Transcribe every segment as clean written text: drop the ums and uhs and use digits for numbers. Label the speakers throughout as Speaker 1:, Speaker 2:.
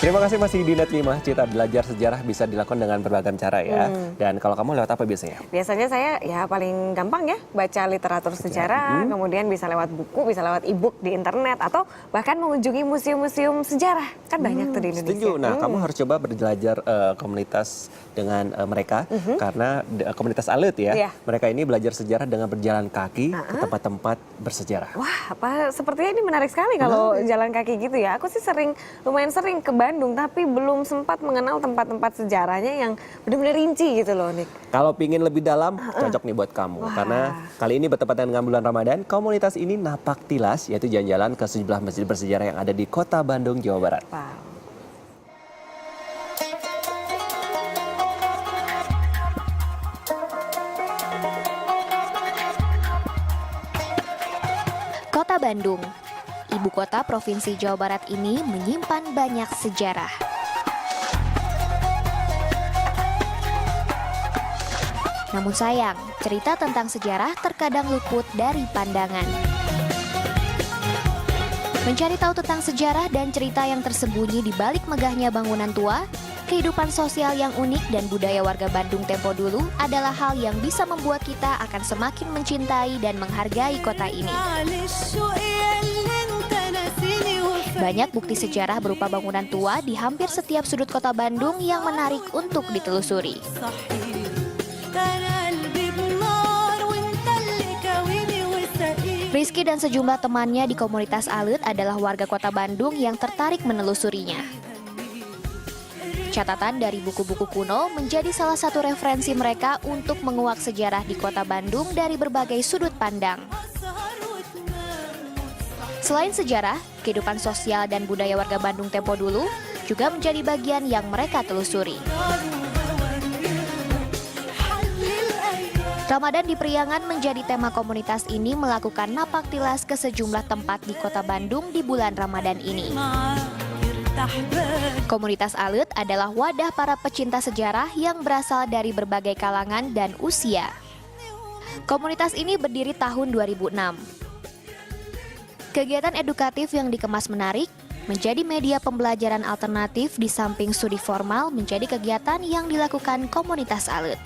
Speaker 1: Terima kasih masih di Net5, Cita belajar sejarah bisa dilakukan dengan berbagai cara ya. Dan kalau kamu lewat apa biasanya?
Speaker 2: Biasanya saya ya paling gampang ya baca literatur sejarah, kemudian bisa lewat buku, bisa lewat e-book di internet, atau bahkan mengunjungi museum-museum sejarah. Kan banyak tuh di Indonesia.
Speaker 1: Setuju. Nah, kamu harus coba belajar komunitas dengan mereka, karena komunitas Alit ya.
Speaker 2: Iya.
Speaker 1: Mereka ini belajar sejarah dengan berjalan kaki ke tempat-tempat bersejarah.
Speaker 2: Wah, sepertinya ini menarik sekali kalau jalan kaki gitu ya. Aku sih lumayan sering ke Bandung, tapi belum sempat mengenal tempat-tempat sejarahnya yang benar-benar rinci gitu loh, Nik.
Speaker 1: Kalau pingin lebih dalam, cocok nih buat kamu. Karena kali ini bertepatan dengan bulan Ramadan, komunitas ini napak tilas, yaitu jalan-jalan ke sejumlah masjid bersejarah yang ada di kota Bandung, Jawa Barat.
Speaker 2: Wow.
Speaker 3: Kota Bandung, ibu kota Provinsi Jawa Barat ini menyimpan banyak sejarah. Namun sayang, cerita tentang sejarah terkadang luput dari pandangan. Mencari tahu tentang sejarah dan cerita yang tersembunyi di balik megahnya bangunan tua, kehidupan sosial yang unik dan budaya warga Bandung tempo dulu adalah hal yang bisa membuat kita akan semakin mencintai dan menghargai kota ini. Banyak bukti sejarah berupa bangunan tua di hampir setiap sudut kota Bandung yang menarik untuk ditelusuri. Rizky dan sejumlah temannya di komunitas Alit adalah warga kota Bandung yang tertarik menelusurinya. Catatan dari buku-buku kuno menjadi salah satu referensi mereka untuk menguak sejarah di kota Bandung dari berbagai sudut pandang. Selain sejarah, kehidupan sosial dan budaya warga Bandung tempo dulu juga menjadi bagian yang mereka telusuri. Ramadan di Priangan menjadi tema komunitas ini melakukan napak tilas ke sejumlah tempat di kota Bandung di bulan Ramadan ini. Komunitas Alit adalah wadah para pecinta sejarah yang berasal dari berbagai kalangan dan usia. Komunitas ini berdiri tahun 2006. Kegiatan edukatif yang dikemas menarik, menjadi media pembelajaran alternatif di samping studi formal menjadi kegiatan yang dilakukan komunitas Alit.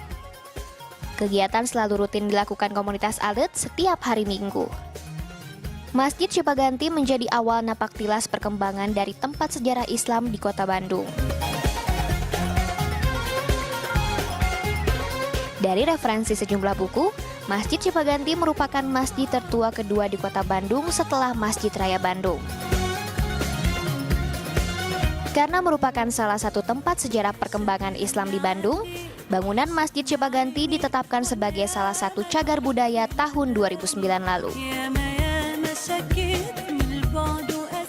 Speaker 3: Kegiatan selalu rutin dilakukan komunitas Alit setiap hari Minggu. Masjid Cipaganti menjadi awal napak tilas perkembangan dari tempat sejarah Islam di kota Bandung. Dari referensi sejumlah buku, Masjid Cipaganti merupakan masjid tertua kedua di kota Bandung setelah Masjid Raya Bandung. Karena merupakan salah satu tempat sejarah perkembangan Islam di Bandung, bangunan Masjid Cipaganti ditetapkan sebagai salah satu cagar budaya tahun 2009 lalu.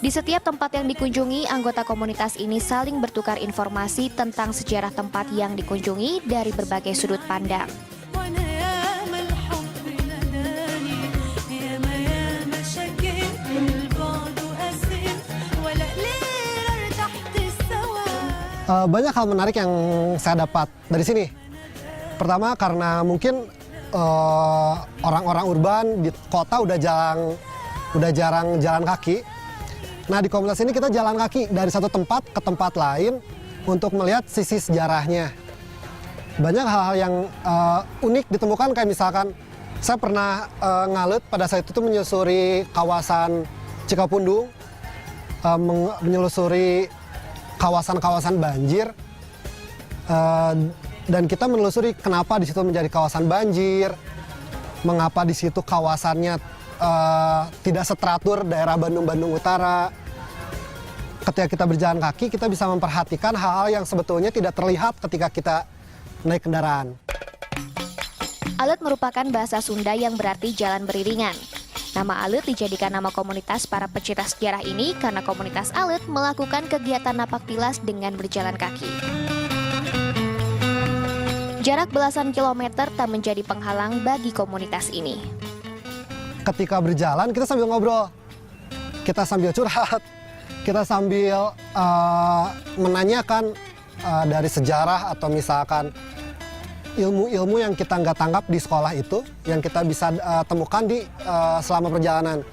Speaker 3: Di setiap tempat yang dikunjungi, anggota komunitas ini saling bertukar informasi tentang sejarah tempat yang dikunjungi dari berbagai sudut pandang.
Speaker 4: Banyak hal menarik yang saya dapat dari sini. Pertama, karena mungkin orang-orang urban di kota udah jarang jalan kaki. Nah, di komunitas ini kita jalan kaki dari satu tempat ke tempat lain untuk melihat sisi sejarahnya. Banyak hal-hal yang unik ditemukan, kayak misalkan saya pernah ngalut pada saat itu menyusuri kawasan Cikapundung, menyelusuri kawasan-kawasan banjir, dan kita menelusuri kenapa di situ menjadi kawasan banjir, mengapa di situ kawasannya tidak seteratur daerah Bandung Utara. Ketika kita berjalan kaki, kita bisa memperhatikan hal-hal yang sebetulnya tidak terlihat ketika kita naik kendaraan.
Speaker 3: Alit merupakan bahasa Sunda yang berarti jalan beriringan. Nama Alit dijadikan nama komunitas para pecinta sejarah ini karena komunitas Alit melakukan kegiatan napak tilas dengan berjalan kaki. Jarak belasan kilometer tak menjadi penghalang bagi komunitas ini.
Speaker 4: Ketika berjalan, kita sambil ngobrol, kita sambil curhat, kita sambil menanyakan dari sejarah atau misalkan ilmu-ilmu yang kita nggak tangkap di sekolah itu, yang kita bisa temukan di selama perjalanan.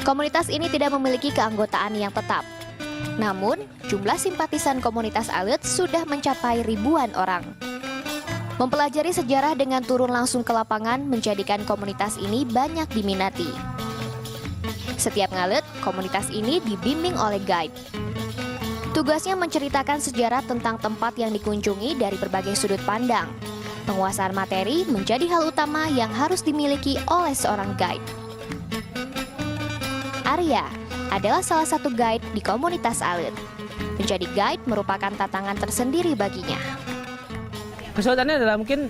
Speaker 3: Komunitas ini tidak memiliki keanggotaan yang tetap. Namun, jumlah simpatisan komunitas Alut sudah mencapai ribuan orang. Mempelajari sejarah dengan turun langsung ke lapangan menjadikan komunitas ini banyak diminati. Setiap ngalut, komunitas ini dibimbing oleh guide. Tugasnya menceritakan sejarah tentang tempat yang dikunjungi dari berbagai sudut pandang. Penguasaan materi menjadi hal utama yang harus dimiliki oleh seorang guide. Arya adalah salah satu guide di komunitas Alut. Menjadi guide merupakan tantangan tersendiri baginya.
Speaker 5: Kesulitannya adalah mungkin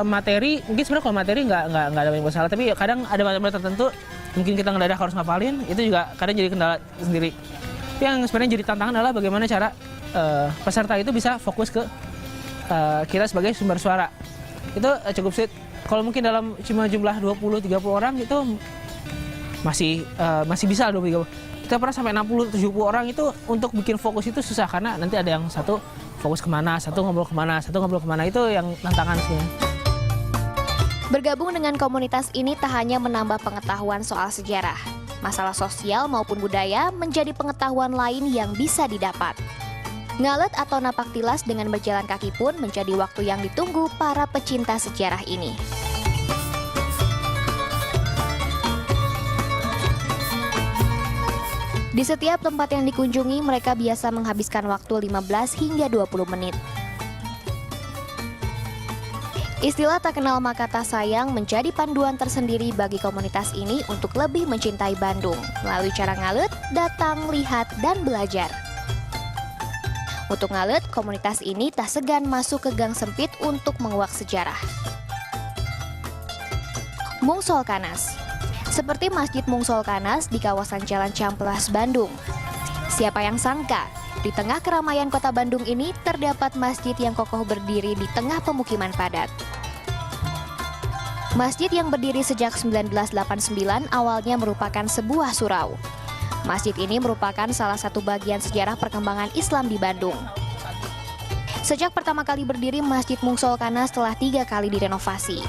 Speaker 5: materi, mungkin sebenarnya kalau materi nggak ada banyak masalah, tapi kadang ada materi tertentu mungkin kita ngedadak harus ngapalin, itu juga kadang jadi kendala sendiri. Tapi yang sebenarnya jadi tantangan adalah bagaimana cara peserta itu bisa fokus ke kita sebagai sumber suara. Itu cukup sulit. Kalau mungkin dalam cuma jumlah 20-30 orang itu masih bisa 20-30. Kita pernah sampai 60-70 orang itu untuk bikin fokus itu susah karena nanti ada yang satu fokus kemana, satu ngobrol kemana, itu yang tantangan sebenarnya.
Speaker 3: Bergabung dengan komunitas ini tak hanya menambah pengetahuan soal sejarah, masalah sosial maupun budaya menjadi pengetahuan lain yang bisa didapat. Ngalut atau napak tilas dengan berjalan kaki pun menjadi waktu yang ditunggu para pecinta sejarah ini. Di setiap tempat yang dikunjungi, mereka biasa menghabiskan waktu 15 hingga 20 menit. Istilah tak kenal maka tak sayang menjadi panduan tersendiri bagi komunitas ini untuk lebih mencintai Bandung melalui cara ngalut, datang, lihat, dan belajar. Untuk ngalut, komunitas ini tak segan masuk ke gang sempit untuk menguak sejarah. Mungsol Kanas. Seperti Masjid Mungsol Kanas di kawasan Jalan Ciamplas, Bandung. Siapa yang sangka, di tengah keramaian kota Bandung ini terdapat masjid yang kokoh berdiri di tengah pemukiman padat. Masjid yang berdiri sejak 1989 awalnya merupakan sebuah surau. Masjid ini merupakan salah satu bagian sejarah perkembangan Islam di Bandung. Sejak pertama kali berdiri, Masjid Mungsol Kanas telah 3 kali direnovasi.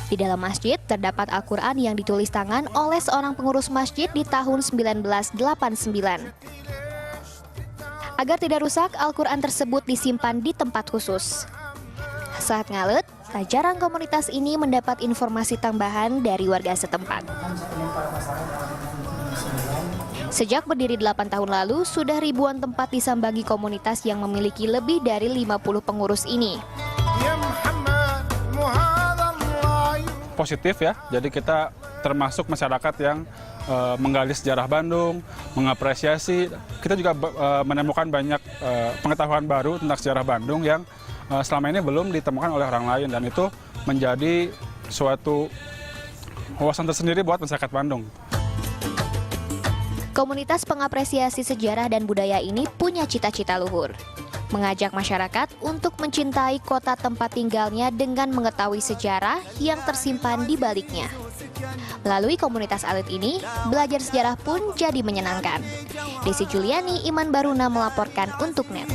Speaker 3: Di dalam masjid terdapat Al-Quran yang ditulis tangan oleh seorang pengurus masjid di tahun 1989. Agar tidak rusak, Al-Quran tersebut disimpan di tempat khusus. Saat ngalut, tak jarang komunitas ini mendapat informasi tambahan dari warga setempat. Sejak berdiri 8 tahun lalu, sudah ribuan tempat disambangi komunitas yang memiliki lebih dari 50 pengurus ini.
Speaker 6: Positif ya, jadi kita termasuk masyarakat yang menggali sejarah Bandung, mengapresiasi. Kita juga menemukan banyak pengetahuan baru tentang sejarah Bandung yang selama ini belum ditemukan oleh orang lain, dan itu menjadi suatu wawasan tersendiri buat masyarakat Bandung.
Speaker 3: Komunitas pengapresiasi sejarah dan budaya ini punya cita-cita luhur, mengajak masyarakat untuk mencintai kota tempat tinggalnya dengan mengetahui sejarah yang tersimpan di baliknya. Melalui komunitas Alut ini, belajar sejarah pun jadi menyenangkan. Desi Juliani, Iman Baruna melaporkan untuk NET.